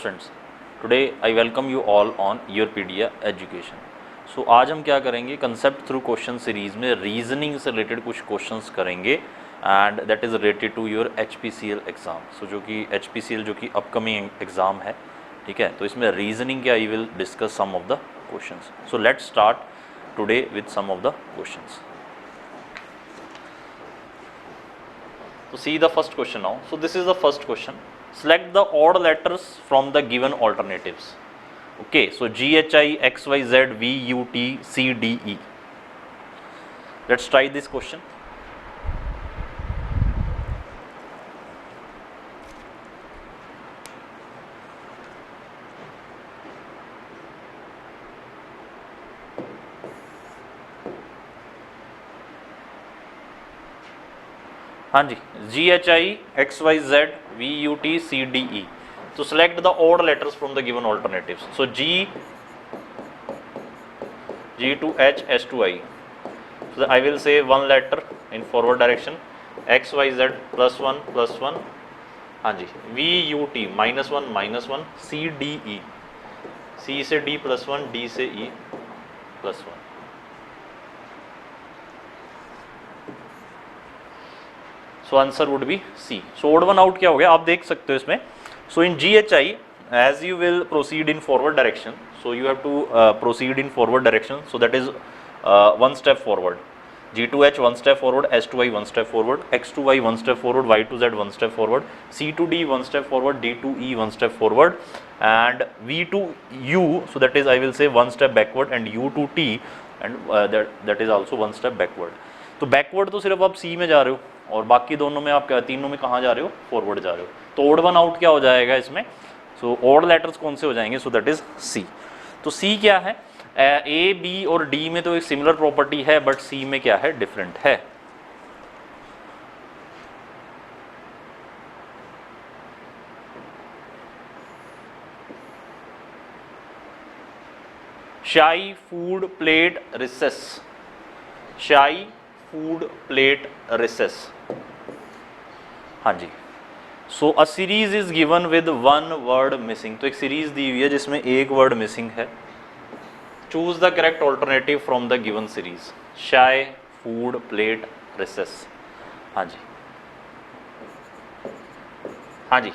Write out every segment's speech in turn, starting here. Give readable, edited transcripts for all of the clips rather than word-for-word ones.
Students, today I welcome you all on Yourpedia education. So आज हम क्या करेंगे, कंसेप्ट थ्रू क्वेश्चन सीरीज़ में रीजनिंग से रिलेटेड कुछ क्वेश्चंस करेंगे and that is related to your HPCL exam. So जो कि HPCL जो कि अपकमिंग एग्ज़ाम है, ठीक है। तो इसमें रीजनिंग के I will discuss some of the questions. So let's start today with some of the questions. So see the first question now. So this is the first question. Select the odd letters from the given alternatives. Okay, so G, H, I, X, Y, Z, V, U, T, C, D, E. Let's try this question. हाँ जी, G, H, I, X, Y, Z, V, U, T, C, D, E. So select the odd letters from the given alternatives. So G to H, S to I. So I will say one letter in forward direction. X, Y, Z plus one. हाँ जी, V, U, T -1, C, D, E. C से D +1, D से E +1. So answer would be C. So odd one out क्या हो गया आप देख सकते हो इसमें. So in GHI as you will proceed in forward direction, so you have to proceed in forward direction, so that is one step forward. G to H one step forward, S to I one step forward, X to Y one step forward, Y to Z one step forward, C to D one step forward, D to E one step forward, and V to U, so that is I will say one step backward, and U to T, and that is also one step backward. तो backward तो सिर्फ आप C में जा रहे हो और बाकी दोनों में आप तीनों में कहाँ जा रहे हो, फॉरवर्ड जा रहे हो. तो ओड वन आउट क्या हो जाएगा इसमें. सो ओड लेटर्स कौन से हो जाएंगे, सो दैट इज C. तो C क्या है, A, B और D में तो एक सिमिलर प्रॉपर्टी है, बट C में क्या है, डिफरेंट है. Shy, food, plate, recess. Shy, food, plate, recess. हाँ जी. So a series is given with one word missing. तो एक सीरीज दी हुई है जिसमें एक वर्ड मिसिंग है. Choose the correct alternative from the given series. Shy, food, plate, recess. हाँ जी, हाँ जी.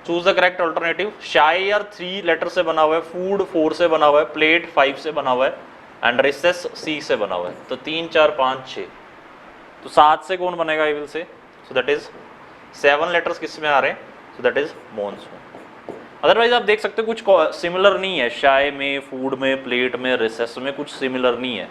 Choose the correct alternative. Shy यार 3 लेटर से बना हुआ है, फूड 4 से बना हुआ है, प्लेट 5 से बना हुआ है, एंड रिसेस C से बना हुआ है. तो 3, 4, 5, 6. तो 7 से कौन बनेगा, आई विल से. सो दैट इज 7 लेटर्स किस में आ रहे हैं, सो दैट इज मॉनसून. अदरवाइज आप देख सकते हो कुछ सिमिलर नहीं है. शाय में, फूड में, प्लेट में, रिसेस में कुछ सिमिलर नहीं है.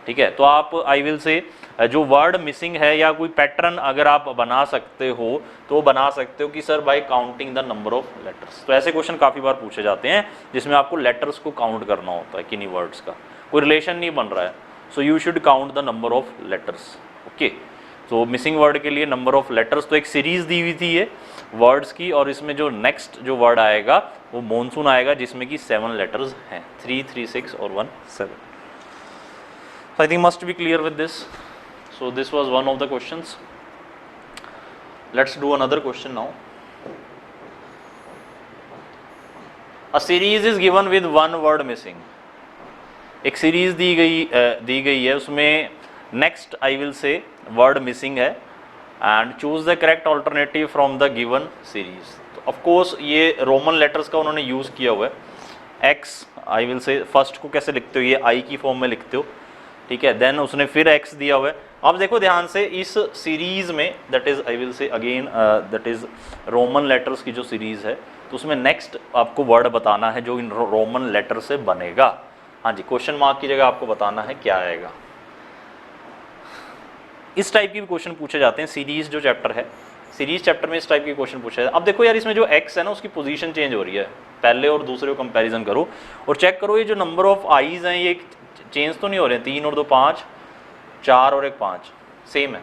ठीक है. तो आप आई विल से जो वर्ड मिसिंग है या कोई पैटर्न अगर आप बना सकते हो तो बना सकते हो कि sir bye counting the number of letters. तो ऐसे क्वेश्चन काफ़ी बार पूछे जाते हैं जिसमें आपको लेटर्स को काउंट करना होता है, किन्हीं वर्ड्स का कोई रिलेशन नहीं बन रहा है. So you should count the number of letters. Okay. तो मिसिंग वर्ड के लिए नंबर ऑफ लेटर्स, तो एक सीरीज दी हुई थी ये वर्ड्स की, और इसमें जो नेक्स्ट जो वर्ड आएगा वो मॉनसून आएगा जिसमें कि 7 लेटर्स हैं, 3, 3, 6 और 1, 7. So I think must be clear with this. So this was one of the questions. Let's do another question now. A series is given with one word missing. एक series दी गई है, उसमें next I will say word missing है, and choose the correct alternative from the given series. तो of course ये Roman letters का उन्होंने यूज़ किया हुआ है. X I will say first को कैसे लिखते हो, ये आई की फॉर्म में लिखते हो, ठीक है. देन उसने फिर एक्स दिया हुआ है. अब देखो ध्यान से इस सीरीज में, दैट इज आई विल से again that is Roman letters की जो सीरीज है, तो उसमें नेक्स्ट आपको वर्ड बताना है जो इन रोमन लेटर से बनेगा. हाँ जी, क्वेश्चन मार्क की जगह आपको बताना है क्या आएगा. इस टाइप के भी क्वेश्चन पूछे जाते हैं. सीरीज जो चैप्टर है, सीरीज चैप्टर में इस टाइप के क्वेश्चन पूछे जाते हैं. अब देखो यार, इसमें जो एक्स है ना, उसकी पोजीशन चेंज हो रही है. पहले और दूसरे को कंपैरिजन करो और चेक करो ये जो नंबर ऑफ आईज हैं ये चेंज तो नहीं हो रहे हैं. 3 और 2 5, 4 और 1 5 सेम है.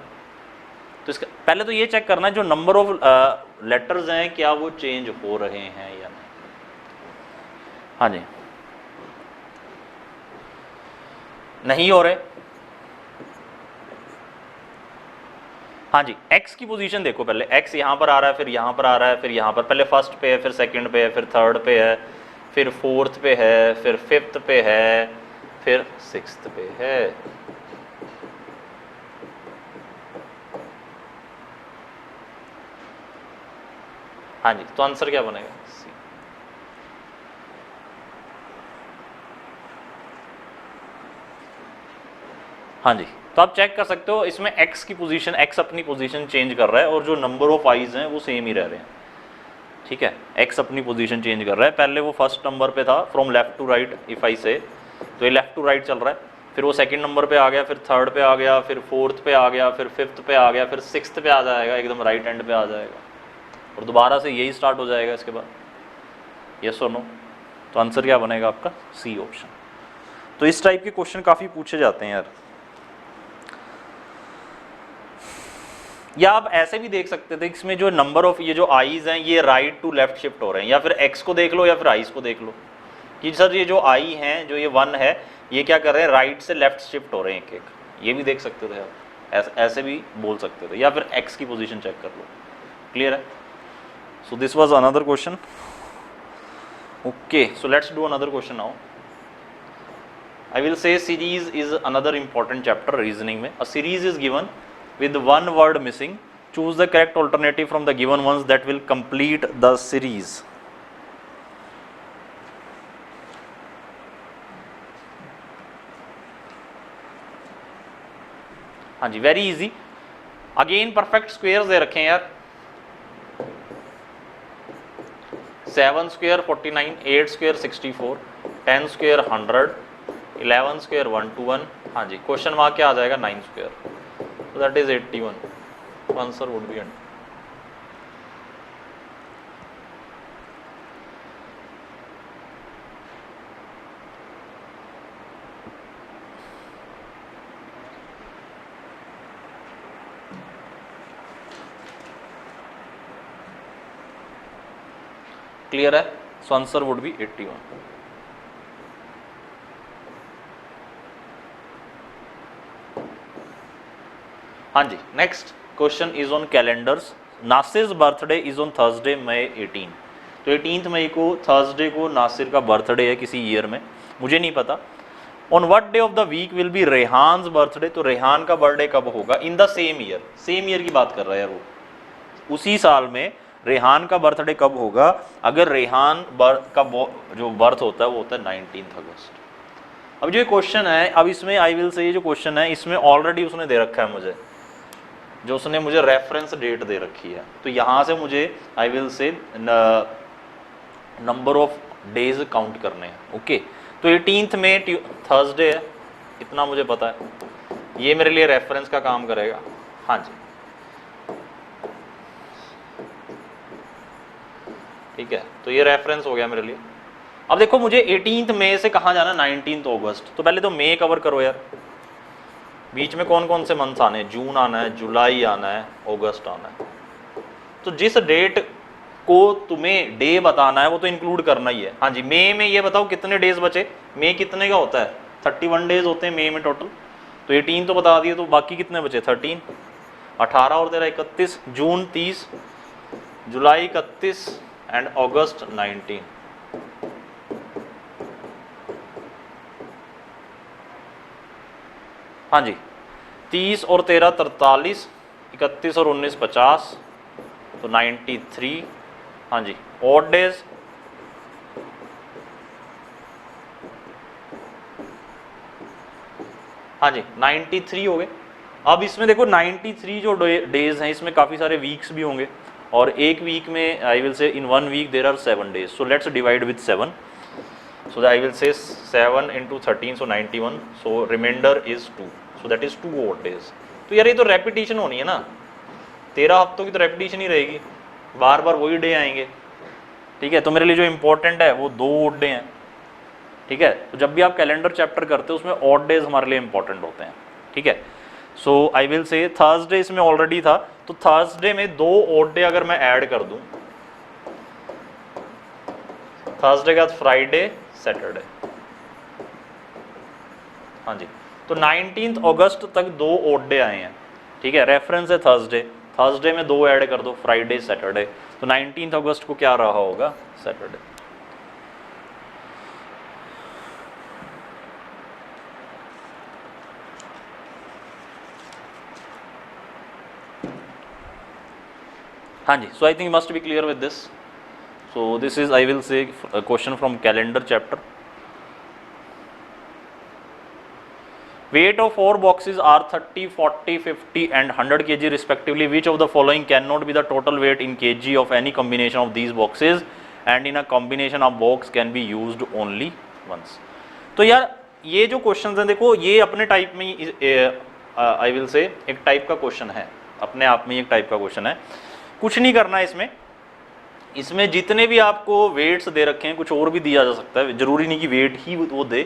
तो इसका पहले तो ये चेक करना है जो नंबर ऑफ लेटर्स हैं क्या वो चेंज हो रहे हैं या नहीं. हाँ जी, नहीं हो रहे. हाँ जी, x की पोजीशन देखो पहले, x यहाँ पर आ रहा है, फिर यहाँ पर आ रहा है, फिर यहाँ पर, पहले फर्स्ट पे है, फिर सेकंड पे है, फिर थर्ड पे है, फिर फोर्थ पे है, फिर फिफ्थ पे है, फिर सिक्स्थ पे है। हाँ जी, तो आंसर क्या बनेगा? C। हाँ जी, तो आप चेक कर सकते हो इसमें x की पोजीशन, x अपनी पोजीशन चेंज कर रहा है और जो नंबर ऑफ आईज हैं वो सेम ही रह रहे हैं। ठीक है, x अपनी पोजीशन चेंज कर रहा है, पहले वो फर्स्ट नंबर पे था from left to right if I say, तो ये लेफ्ट टू राइट चल रहा है, फिर वो सेकंड नंबर पे आ गया, फिर थर्ड पे आ गया, फिर फोर्थ पे आ गया, फिर फिफ्थ पे आ गया, फिर सिक्स्थ पे आ जाएगा, एकदम राइट एंड पे आ जाएगा और दोबारा से यही स्टार्ट हो जाएगा इसके बाद। यस और नो? तो आंसर क्या बनेगा आपका? C option. तो इस टाइप के क्वेश्चन काफ़ी पूछे जाते हैं यार। या आप ऐसे भी देख सकते थे, इसमें जो नंबर ऑफ ये जो आईज हैं ये राइट टू लेफ्ट शिफ्ट हो रहे हैं, या फिर एक्स को देख लो या फिर आईज को देख लो कि सर ये जो आई हैं, जो ये वन है, ये क्या कर रहे हैं, राइट से लेफ्ट शिफ्ट हो रहे हैं एक एक, ये भी देख सकते थे आप, ऐसे भी बोल सकते थे, या फिर एक्स की पोजीशन चेक कर लो। क्लियर है? So this was another question. Okay, so let's do another question now. I will say series is another important chapter reasoning में. A series is given with one word missing. Choose the correct alternative from the given ones that will complete the series. हाँ जी, very easy. Again perfect squares दे रखे हैं यार. 7 square 49, 8 square 64, 10 square 100, 11 square 121। हाँ जी, question mark क्या आ जाएगा? 9 square, तो that is 81। Answer would be clear है? So answer would be 81। हाँ जी, next question is on calendars. Nasir birthday is on Thursday May 18। तो 18 मई को थर्सडे को नासिर का बर्थडे है किसी ईयर में, मुझे नहीं पता। On what day of the week will be Rehan's birthday. तो रेहान का बर्थडे कब होगा? In the same year, same year की बात कर रहा है यार वो, उसी साल में रेहान का बर्थडे कब होगा? अगर रेहान का जो बर्थ होता है वो होता है 19 अगस्त। अब जो क्वेश्चन है, अब इसमें आई विल से ये जो क्वेश्चन है इसमें ऑलरेडी उसने दे रखा है मुझे, जो उसने मुझे रेफरेंस डेट दे रखी है, तो यहाँ से मुझे आई विल से नंबर ऑफ डेज काउंट करने हैं। ओके, तो 18 में थर्सडे है, इतना मुझे पता है, ये मेरे लिए रेफरेंस का काम करेगा। हाँ जी, ठीक है, तो ये रेफरेंस हो गया मेरे लिए। अब देखो मुझे 18 मई से कहाँ जाना? 19 अगस्त। तो पहले तो मई कवर करो यार, बीच में कौन कौन से मंथ्स आने हैं? जून आना है, जुलाई आना है, अगस्त आना है। तो जिस डेट को तुम्हें डे बताना है वो तो इंक्लूड करना ही है। हाँ जी, मई में ये बताओ कितने डेज बचे? मई कितने का होता है? 31 डेज होते हैं मई में टोटल, तो 18 तो बता दिए, तो बाकी कितने बचे? 13, 18 और तेरा 31, जून 30, जुलाई 31 एंड अगस्त 19। हाँ जी, 30 और 13 43, 31 और 19 50, तो 93। हाँ जी, ऑड डेज हाँ जी 93 हो गए। अब इसमें देखो 93 जो डेज हैं इसमें काफ़ी सारे वीक्स भी होंगे, और एक वीक में I will say in 1 week there are 7 days, so let's divide with 7, so I will say 7 into 13, so 91, so remainder is 2, so that is 2 odd days। तो यार ये तो रेपिटेशन होनी है ना, 13 हफ्तों की तो रेपिटेशन ही रहेगी, बार बार वही डे आएंगे। ठीक है, तो मेरे लिए जो इंपॉर्टेंट है वो 2 odd डे हैं। ठीक है, तो जब भी आप कैलेंडर चैप्टर करते हो उसमें ऑड डेज हमारे लिए इंपॉर्टेंट होते हैं। ठीक है, सो आई विल से थर्सडे इसमें ऑलरेडी था, तो थर्सडे में 2 ऑड डे अगर मैं ऐड कर दूं, थर्सडे के बाद फ्राइडे सैटरडे। हाँ जी, तो 19 अगस्त तक 2 ऑड डे आए हैं, ठीक है, रेफरेंस है थर्सडे, थर्सडे में 2 ऐड कर दो, फ्राइडे सैटरडे, तो 19 अगस्त को क्या रहा होगा, सैटरडे। हाँ जी, so I think must be clear with this. So this is I will say question from calendar chapter. Weight of 4 boxes are 30, 40, 50 and 100 kg respectively. Which of the following cannot be the total weight in kg of any combination of these boxes and in a combination of box can be used only once. तो यार ये जो question हैं देखो, ये अपने type में I will से एक टाइप का क्वेश्चन है, अपने आप में एक टाइप का क्वेश्चन है। कुछ नहीं करना है इसमें, इसमें जितने भी आपको वेट्स दे रखे हैं, कुछ और भी दिया जा सकता है, जरूरी नहीं कि वेट ही वो दे,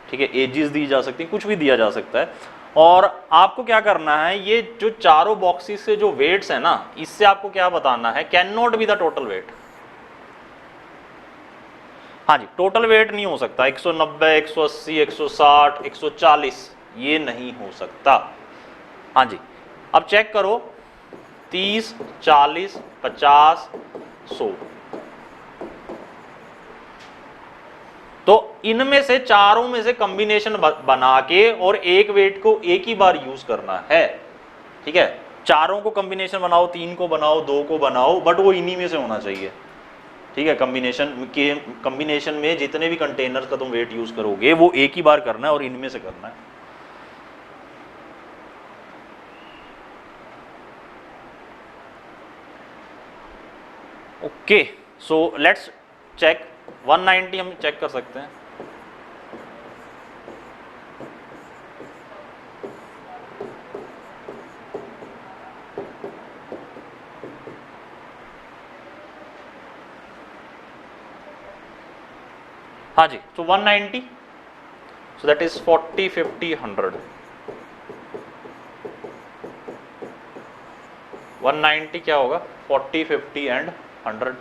ठीक है, एजेस दी जा सकती हैं, कुछ भी दिया जा सकता है। और आपको क्या करना है, ये जो चारों बॉक्सेस से जो वेट्स है ना, इससे आपको क्या बताना है, can not be the total weight. हाँ जी, टोटल वेट नहीं हो सकता 190, 180, 160, 140, ये नहीं हो सकता। हाँ जी, अब चेक करो 30, 40, 50, 100, तो इनमें से चारों में से कॉम्बिनेशन बना के और एक वेट को एक ही बार यूज करना है, ठीक है। चारों को कॉम्बिनेशन बनाओ, 3 को बनाओ, 2 को बनाओ, बट वो इन्हीं में से होना चाहिए, ठीक है। कॉम्बिनेशन में जितने भी कंटेनर्स का तुम वेट यूज करोगे वो एक ही बार करना है और इनमें से करना है। ओके, सो लेट्स चेक 190 हम चेक कर सकते हैं। हाँ जी, तो 190, सो दैट इज 40, 50, 100। 190 क्या होगा, 40, 50 एंड 100,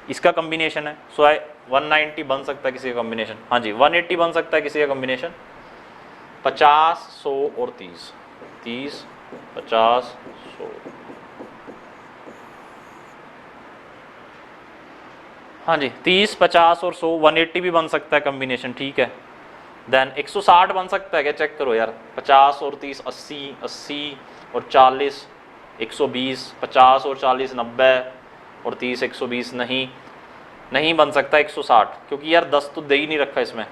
इसका कॉम्बिनेशन है। सो 190 बन सकता है किसी का कॉम्बिनेशन। हाँ जी, 180 बन सकता है किसी का कॉम्बिनेशन, 50, 100 और 30, 30, 50, 100। हाँ जी, 30, 50 और 100, 180 भी बन सकता है कॉम्बिनेशन, ठीक है। देन 160 बन सकता है क्या, चेक करो यार, 50 और 30 80, 80 और 40 120, 50 और 40 90 और 30 120, नहीं बन सकता 160, क्योंकि यार 10 तो दे ही नहीं रखा इसमें,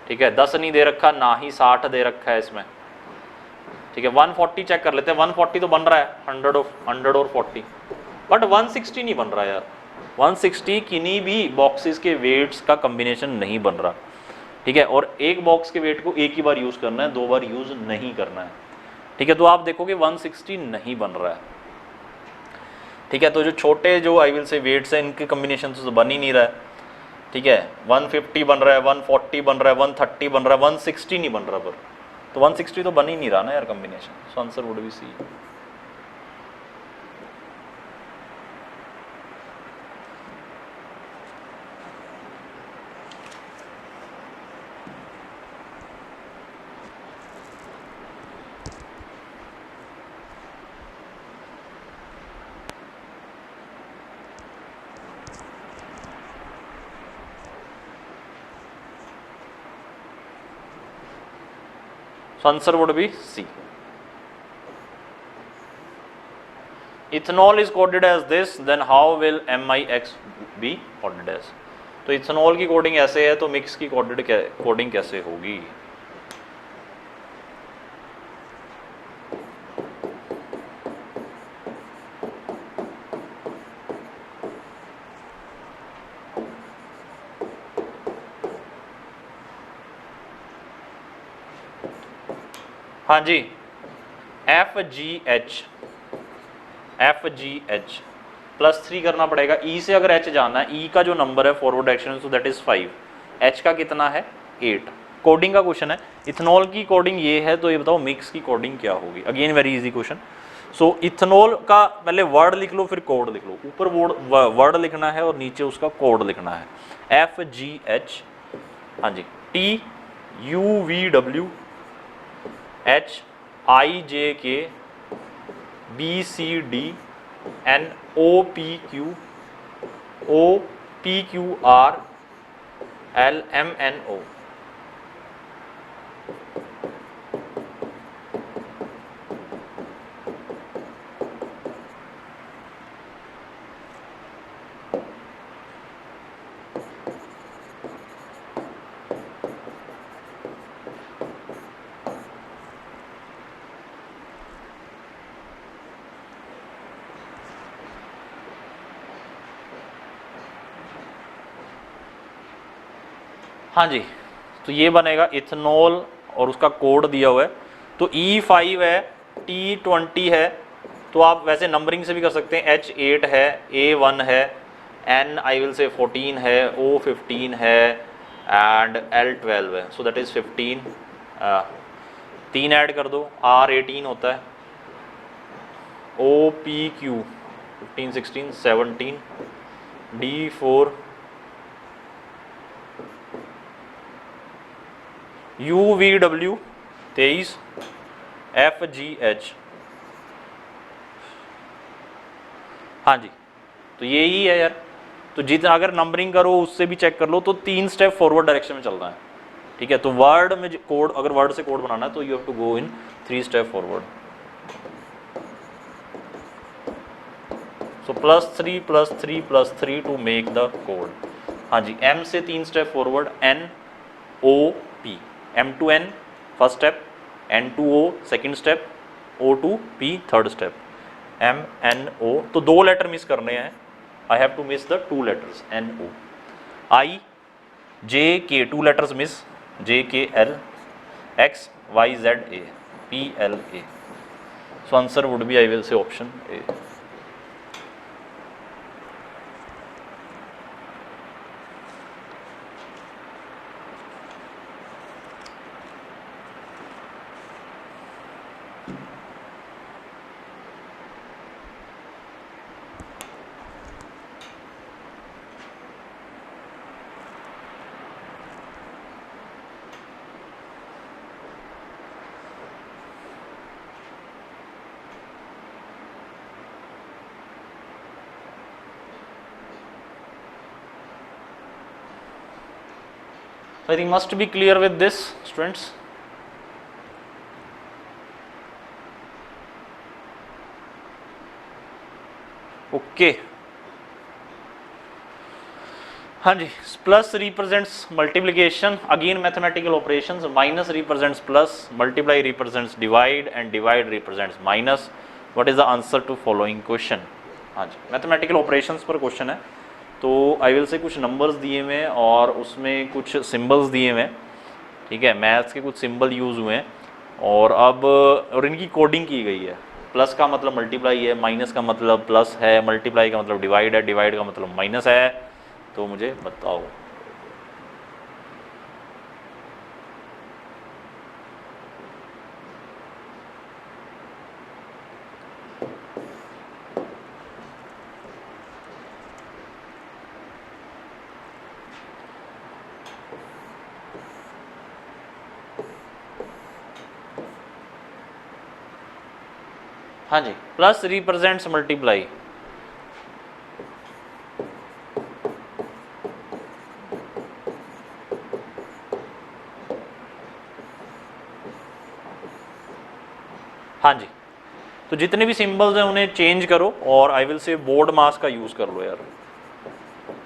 ठीक है, 10 नहीं दे रखा, ना ही 60 दे रखा है इसमें, ठीक है। 140 चेक कर लेते हैं, 140 तो बन रहा है, 100 और 40, बट 160 नहीं बन रहा यार, 160 किन्हीं भी बॉक्सेस के वेट्स का कॉम्बिनेशन नहीं बन रहा, ठीक है। और एक बॉक्स के वेट को एक ही बार यूज करना है, 2 बार यूज नहीं करना है, ठीक है। तो आप देखोगे 160 नहीं बन रहा है, ठीक है। तो जो छोटे जो आई विल से वेट्स हैं, इनके कॉम्बिनेशन तो बन ही नहीं रहा है, ठीक है। 150 बन रहा है, 140 बन रहा है, 130 बन रहा है, 160 नहीं बन रहा, पर तो 160 तो बन ही नहीं रहा ना यार combination. So answer would be C. So answer would be C. Ethanol is coded as this, then how will MIX be coded as? तो इथेनॉल की कोडिंग ऐसे है, तो मिक्स की कोडिंग कैसे होगी? हाँ जी, FGH +3 करना पड़ेगा। E से अगर H जाना है, E का जो नंबर है forward direction, so that is 5, H का कितना है 8। कोडिंग का क्वेश्चन है, इथेनॉल की कोडिंग ये है, तो ये बताओ मिक्स की कोडिंग क्या होगी। Again very easy question. So ethanol का पहले वर्ड लिख लो, फिर कोड लिख लो। ऊपर वर्ड लिखना है और नीचे उसका कोड लिखना है, FGH। हाँ जी, TUVWH IJK BCD and OPQ OPQR LMNO। हाँ जी, तो ये बनेगा इथेनॉल और उसका कोड दिया हुआ है। तो E5 है, T20 है, तो आप वैसे नंबरिंग से भी कर सकते हैं। H8 है, A1 है, N आई विल से 14 है, O15 है एंड L12 है। So that is 15। 3 ऐड कर दो, R18 होता है, OPQ 15 16 17, D4 UVW 23, FGH। हाँ जी, तो यही है यार। तो जितना अगर नंबरिंग करो उससे भी चेक कर लो, तो 3 स्टेप फॉरवर्ड डायरेक्शन में चलना है, ठीक है। तो वर्ड में कोड, अगर वर्ड से कोड बनाना है तो you have to go in 3 step forward. So +3 to make the code. हाँ जी, M से 3 step forward, NOP, M to N first step, N to O second step, O to P third step, MNO। तो 2 letter miss करने हैं, I have to miss the 2 letters NO। IJK 2 letters miss, JKL, XYZA PLA। So answer would be, I will से option A। So I think must be clear with this, students. Okay. हाँ जी, plus represents multiplication, again mathematical operations. Minus represents plus, multiply represents divide and divide represents minus. What is the answer to following question? हाँ जी, mathematical operations पर question है। तो I will से कुछ numbers दिए हुए हैं और उसमें कुछ सिंबल्स दिए हुए हैं, ठीक है। मैथ्स के कुछ सिंबल यूज़ हुए हैं और इनकी कोडिंग की गई है। प्लस का मतलब मल्टीप्लाई है, माइनस का मतलब प्लस है, मल्टीप्लाई का मतलब डिवाइड है, डिवाइड का मतलब माइनस है। तो मुझे बताओ। हाँ जी, प्लस रिप्रेजेंट्स मल्टीप्लाई। हाँ जी, तो जितने भी सिंबल्स हैं उन्हें चेंज करो और आई विल से बोर्ड मास का यूज़ कर लो यार।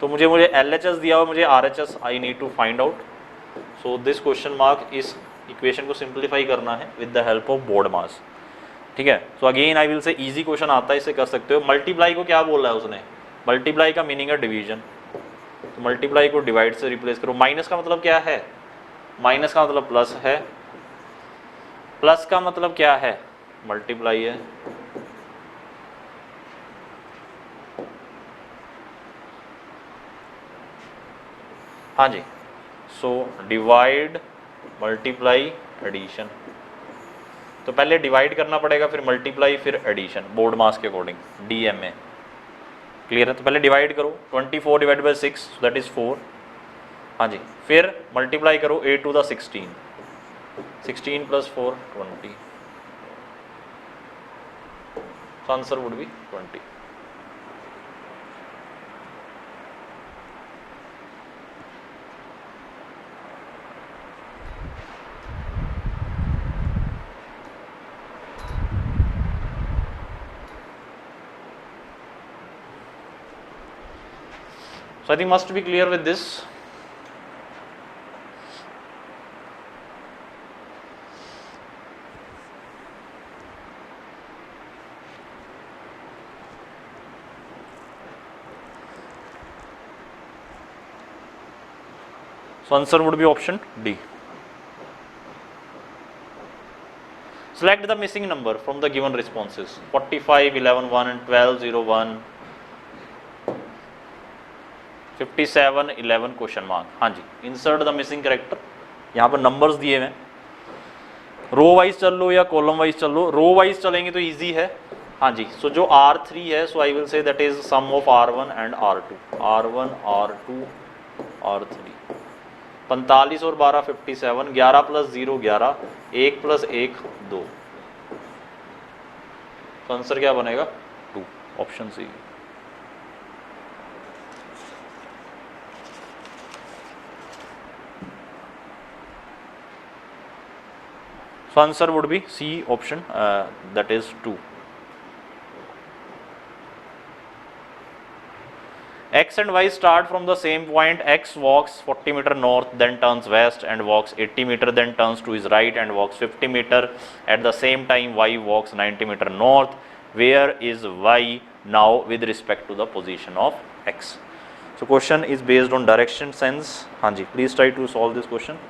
तो मुझे LHS दिया हुआ, मुझे RHS I need to find out. So this question mark, इस इक्वेशन को सिंप्लीफाई करना है with the help of BODMAS, ठीक है। So again I will say easy question आता है, इसे कर सकते हो। मल्टीप्लाई को क्या बोला है उसने? मल्टीप्लाई का मीनिंग है डिवीजन, तो मल्टीप्लाई को डिवाइड से रिप्लेस करो। माइनस का मतलब क्या है? माइनस का मतलब प्लस है, प्लस का मतलब क्या है? मल्टीप्लाई है। हाँ जी, सो डिवाइड मल्टीप्लाई एडिशन। तो पहले डिवाइड करना पड़ेगा, फिर मल्टीप्लाई, फिर एडिशन, बोर्ड मास के अकॉर्डिंग, DMA। क्लियर है? तो पहले डिवाइड करो, 24 डिवाइड बाई 6 दैट इज़ 4। हाँ जी, फिर मल्टीप्लाई करो 8 to the 16, 16 + 4 20। So answer would be 20. So I think must be clear with this. So answer would be option D. Select the missing number from the given responses 45, 11, 1 and 12, 0, 1, 57, 11 question mark. हाँ जी, insert the missing character. यहाँ पर numbers दिए हुए हैं, row wise चल लो या column wise चल लो। Row wise चलेंगे तो इजी है। हाँ जी, सो जो R3 है, so I will say that is sum of R1 and R2, R1 R2 R3। 45 और 12 57, 11 प्लस 0 11, 1 प्लस 1 2। तो आंसर क्या बनेगा? 2, option C. So answer would be C option, that is 2. X and Y start from the same point. X walks 40 meter north, then turns west and walks 80 meter, then turns to his right and walks 50 meter. At the same time, Y walks 90 meter north. Where is Y now with respect to the position of X? So question is based on direction sense. हाँ जी, please try to solve this question.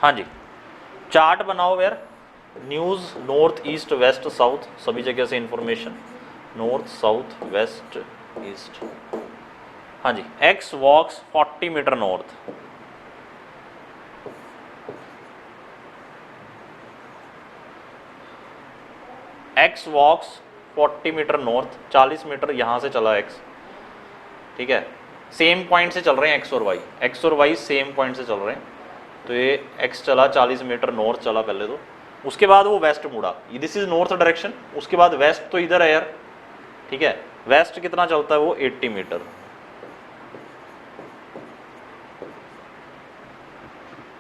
हाँ जी, chart बनाओ यार। News north east west south, सभी जगह से information north south west east. हाँ जी, x वॉक्स 40 metre north, x वॉक्स 40 metre north, 40 metre यहाँ से चला एक्स, ठीक है। सेम पॉइंट से चल रहे हैं एक्स और वाई, एक्स और वाई सेम पॉइंट से चल रहे हैं। तो ये x चला 40 मीटर नॉर्थ चला पहले तो, उसके बाद वो वेस्ट मुड़ा, दिस इज नॉर्थ डायरेक्शन। उसके बाद वेस्ट तो इधर है यार, ठीक है। वेस्ट कितना चलता है वो 80 metre,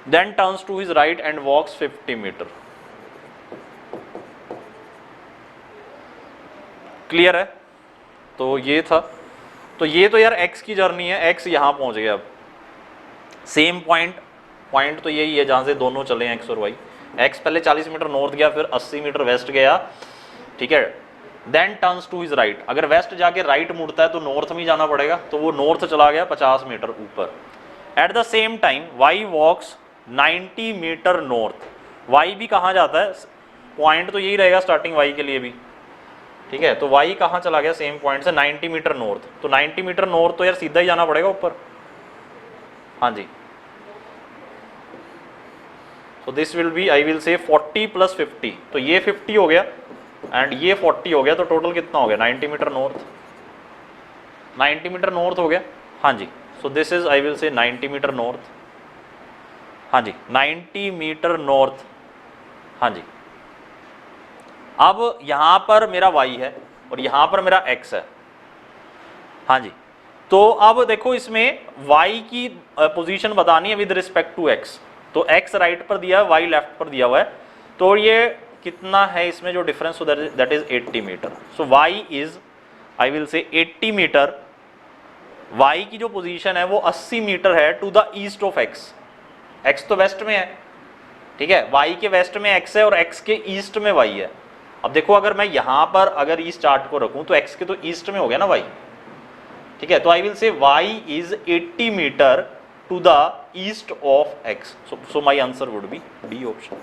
then turns to his right and walks 50 metre. Clear है? तो ये था, तो ये तो यार x की जर्नी है, x यहाँ पहुंच गया। अब सेम पॉइंट तो यही है जहाँ से दोनों चले हैं एक्स और वाई। एक्स पहले 40 मीटर नॉर्थ गया, फिर 80 मीटर वेस्ट गया, ठीक है। Then turns to his right, अगर वेस्ट जाके राइट मुड़ता है तो नॉर्थ में जाना पड़ेगा, तो वो नॉर्थ चला गया 50 मीटर ऊपर। At the same time Y walks 90 metre north. Y भी कहाँ जाता है? पॉइंट तो यही रहेगा स्टार्टिंग वाई के लिए भी, ठीक है। तो वाई कहाँ चला गया? सेम पॉइंट से 90 मीटर नॉर्थ। तो 90 मीटर नॉर्थ तो यार सीधा ही जाना पड़ेगा ऊपर। हाँ जी, so this will be, I will say 40 plus 50, तो ये 50 हो गया एंड ये 40 हो गया, तो टोटल कितना हो गया? 90 मीटर नॉर्थ, 90 मीटर नॉर्थ हो गया। हाँ जी, so this is, I will say 90 metre north. हाँ जी, 90 मीटर नॉर्थ। हाँ जी, अब यहाँ पर मेरा y है और यहाँ पर मेरा x है। हाँ जी, तो अब देखो इसमें y की पोजीशन बतानी है विद रिस्पेक्ट टू x। तो x राइट पर दिया है, y लेफ्ट पर दिया हुआ है, तो ये कितना है इसमें जो difference, so that is 80 metre. So y is, I will say 80 metre. y की जो पोजीशन है वो 80 मीटर है to the east of x। x तो वेस्ट में है, ठीक है, y के वेस्ट में x है और x के ईस्ट में y है। अब देखो अगर मैं यहाँ पर अगर इस चार्ट को रखूँ तो x के तो ईस्ट में हो गया ना y, ठीक है। तो I will say y is 80 metre to the east of x। So my answer would be D option.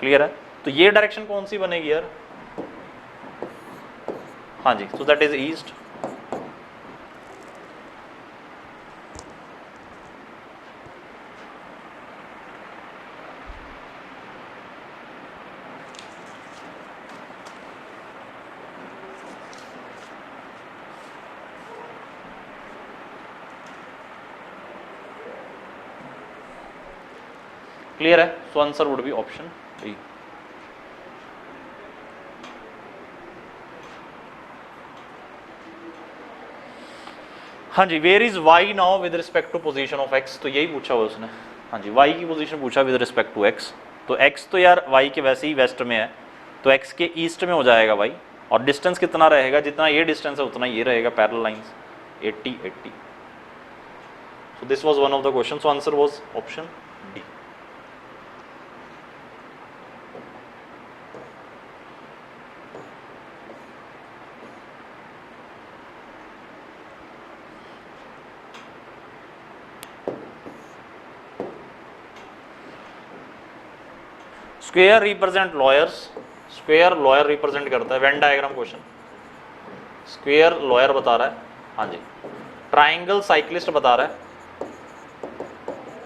Clear है? तो ये डायरेक्शन कौन सी बनेगी यार? हाँ जी, so that is east. Clear है? So answer would be option D. हाँ जी, where is Y now with respect to position of X, तो यही पूछा हुआ उसने। हाँ जी, वाई की पोजीशन पूछा विद रिस्पेक्ट टू एक्स, तो एक्स तो यार वाई के वैसे ही वेस्ट में है, तो एक्स के ईस्ट में हो जाएगा वाई, और डिस्टेंस कितना रहेगा, जितना ये डिस्टेंस है उतना ये रहेगा, parallel lines 80 80। So this was one of the question, so answer was option D. Square represent lawyers, square lawyer represent करता है, Venn diagram question, square lawyer बता रहा है। हाँ जी, ट्राइंगल साइक्लिस्ट बता रहा है,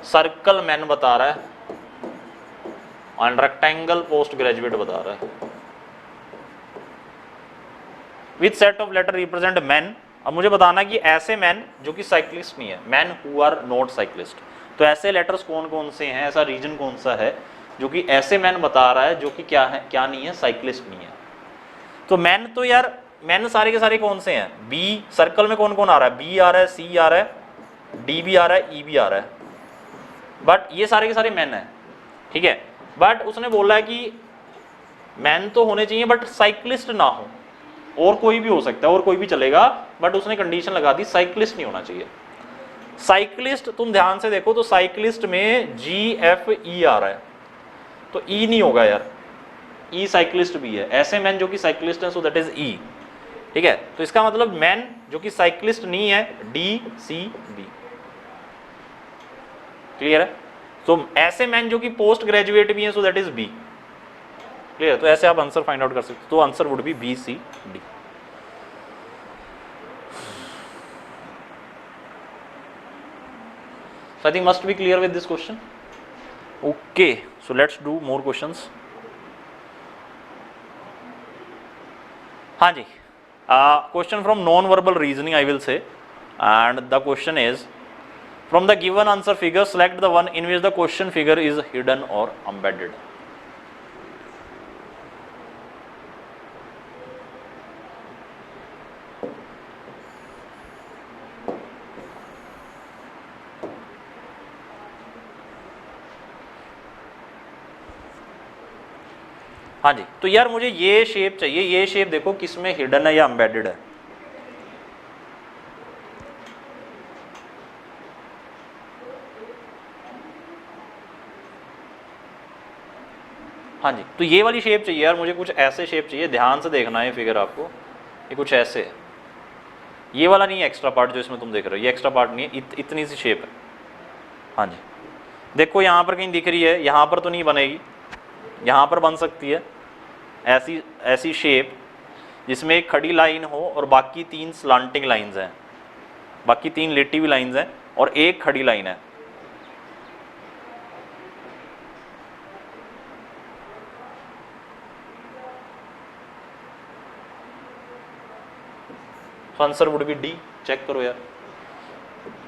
सर्कल मैन बता रहा है, और रेक्टेंगल पोस्ट ग्रेजुएट बता रहा है। With set of letter represent man, अब मुझे बताना कि ऐसे मैन जो कि साइक्लिस्ट नहीं है, man who are not cyclist, तो ऐसे लेटर्स कौन कौन से हैं, ऐसा रीजन कौन सा है जो कि ऐसे मैन बता रहा है जो कि क्या है, क्या नहीं है, साइक्लिस्ट नहीं है। तो मैन तो यार मैन सारे के सारे कौन से हैं, बी, सर्कल में कौन कौन आ रहा है, बी आ रहा है, सी आ रहा है, डी भी आ रहा है, ई भी आ रहा है, बट ये सारे के सारे मैन है, ठीक है। बट उसने बोला है कि मैन तो होने चाहिए बट साइक्लिस्ट ना हो, और कोई भी हो सकता है, और कोई भी चलेगा, बट उसने कंडीशन लगा दी साइक्लिस्ट नहीं होना चाहिए। साइक्लिस्ट तुम ध्यान से देखो तो साइक्लिस्ट में जी एफ ई आ रहा है, तो ई नहीं होगा यार, ई साइक्लिस्ट भी है, ऐसे मैन जो कि साइक्लिस्ट है, सो दैट इज ई, ठीक है। तो इसका मतलब मैन जो कि साइक्लिस्ट नहीं है, डी सी बी, क्लियर है। तो ऐसे मैन जो कि पोस्ट ग्रेजुएट भी है, so that is B, clear. तो ऐसे आप आंसर फाइंड आउट कर सकते हो, तो answer would be B C D. So I think must be clear with this question. Okay, so let's do more questions. हाँ जी, question from non-verbal reasoning I will say, and the question is from the given answer figure select the one in which the question figure is hidden or embedded. हाँ जी, तो यार मुझे ये shape चाहिए, ये shape देखो किसमें हिडन है या एम्बेडेड है। हाँ जी, तो ये वाली शेप चाहिए यार मुझे, कुछ ऐसे शेप चाहिए, ध्यान से देखना है फिगर आपको, ये कुछ ऐसे है, ये वाला नहीं है एक्स्ट्रा पार्ट जो इसमें तुम देख रहे हो, ये एक्स्ट्रा पार्ट नहीं है, इतनी सी शेप है। हाँ जी, देखो यहाँ पर कहीं दिख रही है, यहाँ पर तो नहीं बनेगी, यहाँ पर बन सकती है ऐसी ऐसी शेप जिसमें एक खड़ी लाइन हो और बाकी 3 स्लांटिंग लाइंस हैं, बाकी 3 लेटी हुई लाइंस हैं और एक खड़ी लाइन है। Answer would be D, check करो यार,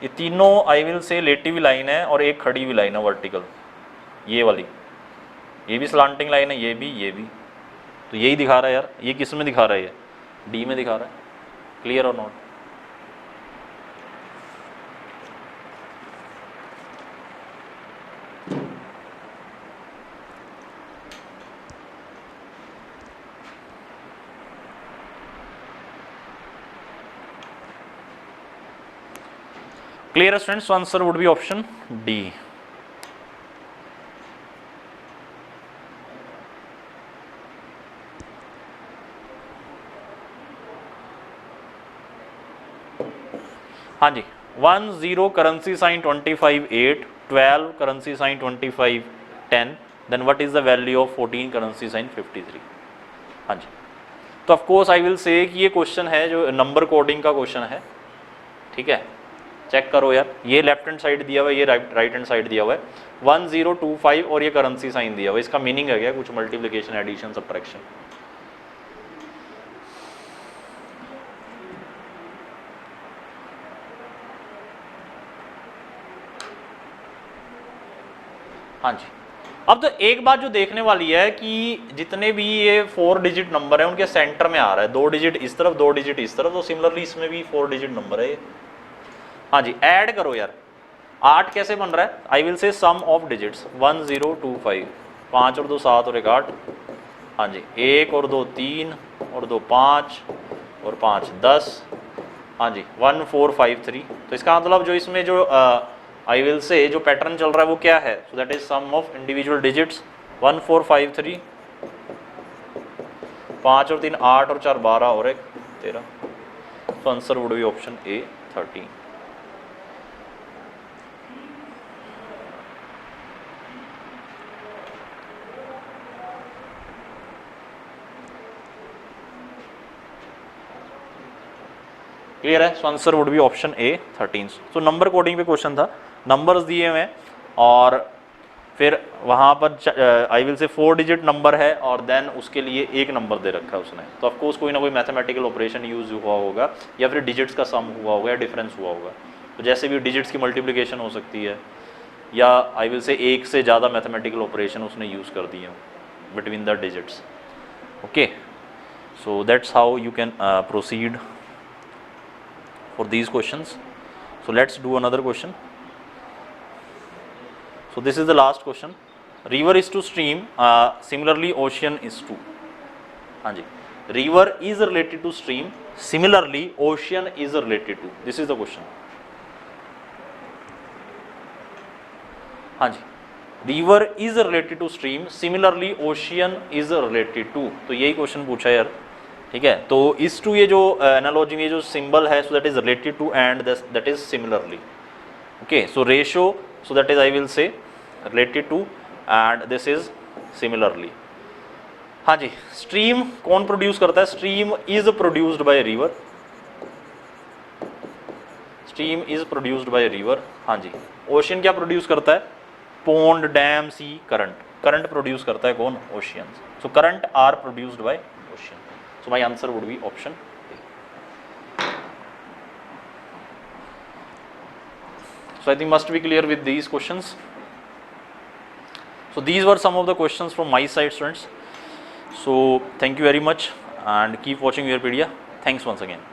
ये तीनों आई विल से लेटी हुई लाइन है और एक खड़ी हुई लाइन है वर्टिकल, ये वाली, ये भी स्लांटिंग लाइन है, ये भी, तो यही दिखा रहा है यार, ये किस में दिखा रहा है, ये डी में दिखा रहा है, क्लियर और not. Clear students, answer would be option D. हाँ जी, 10 currency sign 25 8, 12 currency sign 25 10, then what is the value of 14 currency sign 53। हाँ जी, तो ऑफ कोर्स आई विल से कि ये क्वेश्चन है जो नंबर कोडिंग का क्वेश्चन है, ठीक है। चेक करो यार, ये लेफ्ट हैंड साइड दिया हुआ है, ये राइट हैंड साइड दिया हुआ है, 1025 और ये करेंसी साइन दिया हुआ है, इसका मीनिंग है क्या, कुछ मल्टीप्लिकेशन एडिशन सब्ट्रैक्शन। हाँ जी, अब तो एक बात जो देखने वाली है कि जितने भी ये 4 डिजिट नंबर है उनके सेंटर में आ रहा है, 2 डिजिट इस तरफ 2 डिजिट इस तरफ, तो सिमिलरली इसमें भी 4 डिजिट नंबर है ये। हाँ जी, ऐड करो यार। 8 कैसे बन रहा है? आई विल से सम ऑफ डिजिट्स 1025, 5 और 2 7 और 1 8। हाँ जी, 1 और 2 3 और 2 5 और 5 10। हाँ जी 1453। तो इसका मतलब जो इसमें जो आई विल से जो पैटर्न चल रहा है वो क्या है? So that is sum of individual digits 1453, 5 और 3 8 और 4 12 और 1 13। So answer would be option A 13। Clear है? So answer would be option A 13। So number coding पे क्वेश्चन था, नंबर्स दिए हुए और फिर वहाँ पर आई विल से 4 डिजिट नंबर है और देन उसके लिए एक नंबर दे रखा है उसने, तो ऑफकोर्स कोई ना कोई मैथमेटिकल ऑपरेशन यूज हुआ होगा या फिर डिजिट्स का सम हुआ होगा या डिफरेंस हुआ होगा। तो जैसे भी डिजिट्स की मल्टीप्लिकेशन हो सकती है या आई विल से एक से ज़्यादा मैथमेटिकल ऑपरेशन उसने यूज़ कर दिए between the digits. Okay, so that's how you can proceed for these questions. So let's do another question. So this is the last question. River is to stream, similarly ocean is to. हाँ जी, river is related to stream, similarly ocean is related to. This is the question. हाँ जी, river is related to stream, similarly ocean is related to. तो यही question पूछा है यार, ठीक है। तो इस टू ये जो एनालॉजी में जो सिंबल है, so that is related to and that is similarly. Okay, so ratio, so that is I will say related to and this is similarly. हाँ जी, स्ट्रीम कौन प्रोड्यूस करता है? Stream is produced by river, stream is produced by river. हाँ जी, ocean क्या produce करता है? Pond, dam, sea, current. Current produce करता है कौन? Ocean. So current are produced by ocean. So my answer would be option A. So I think must be clear with these questions. So these were some of the questions from my side, students. So thank you very much and keep watching Vivapedia. Thanks once again.